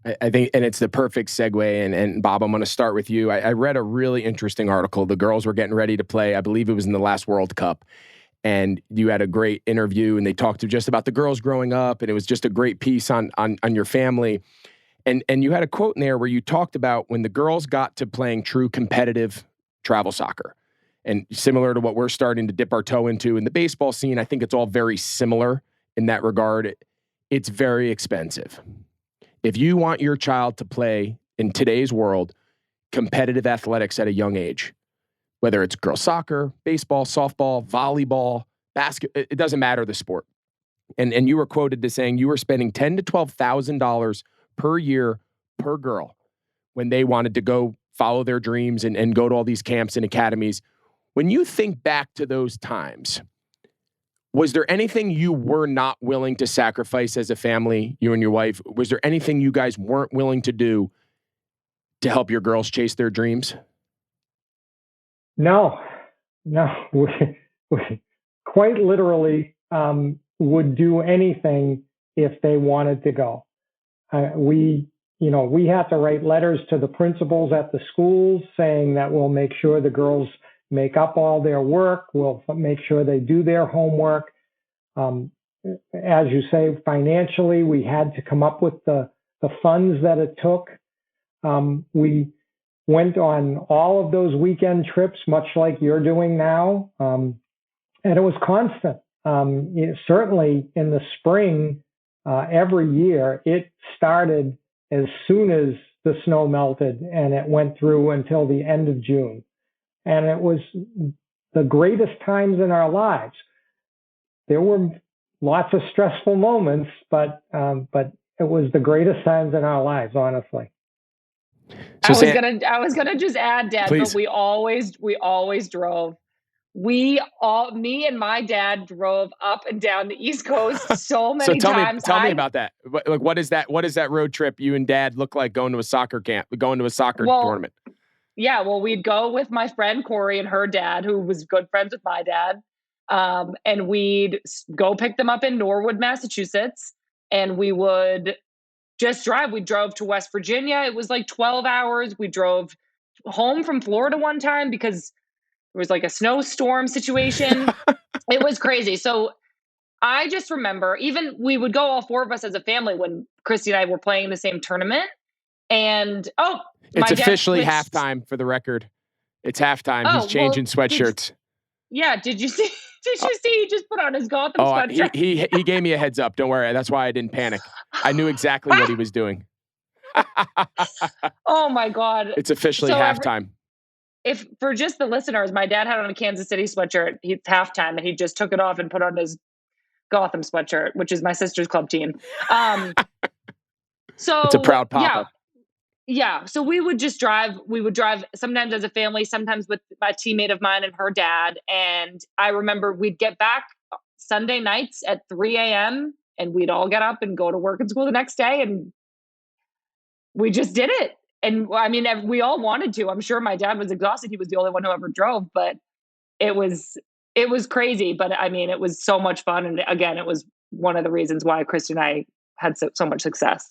I think, and it's the perfect segue. And Bob, I'm going to start with you. I read a really interesting article. The girls were getting ready to play. I believe it was in the last World Cup. And you had a great interview, and they talked to just about the girls growing up, and it was just a great piece on your family. And you had a quote in there where you talked about when the girls got to playing true competitive travel soccer. And similar to what we're starting to dip our toe into in the baseball scene, I think it's all very similar in that regard. It's very expensive. If you want your child to play in today's world competitive athletics at a young age, whether it's girls soccer, baseball, softball, volleyball, basketball, it doesn't matter the sport. And you were quoted as saying you were spending $10,000 to $12,000 per year per girl when they wanted to go follow their dreams and go to all these camps and academies. When you think back to those times, was there anything you were not willing to sacrifice as a family, you and your wife? Was there anything you guys weren't willing to do to help your girls chase their dreams? No. We quite literally would do anything if they wanted to go. We had to write letters to the principals at the schools saying that we'll make sure the girls make up all their work. We'll make sure they do their homework. As you say, financially, we had to come up with the funds that it took. We went on all of those weekend trips, much like you're doing now. And it was constant. Certainly in the spring, every year, it started as soon as the snow melted, and it went through until the end of June. And it was the greatest times in our lives. There were lots of stressful moments, but it was the greatest times in our lives, honestly. So I was gonna just add, Dad, please. But we always drove. Me and my dad drove up and down the East Coast so many times. Tell me about that. Like, what is that road trip you and Dad look like going to a soccer camp, going to a soccer tournament? Yeah, well, we'd go with my friend Corey and her dad, who was good friends with my dad. And we'd go pick them up in Norwood, Massachusetts, and we would just drive. We drove to West Virginia. It was like 12 hours. We drove home from Florida one time because it was like a snowstorm situation. It was crazy. So I just remember we would go all four of us as a family when Kristie and I were playing the same tournament. And it's officially halftime for the record. It's halftime. He's changing sweatshirts. Did you see? He just put on his Gotham sweatshirt? He gave me a heads up. Don't worry. That's why I didn't panic. I knew exactly what he was doing. Oh my God! It's officially halftime. If for just the listeners, my dad had on a Kansas City sweatshirt. It's halftime, and he just took it off and put on his Gotham sweatshirt, which is my sister's club team. So it's a proud papa. Yeah. So we would just drive. We would drive sometimes as a family, sometimes with a teammate of mine and her dad. And I remember we'd get back Sunday nights at 3 a.m. and we'd all get up and go to work and school the next day. And we just did it. And I mean, we all wanted to. I'm sure my dad was exhausted. He was the only one who ever drove, but it was crazy. But I mean, it was so much fun. And again, it was one of the reasons why Kristie and I had so much success.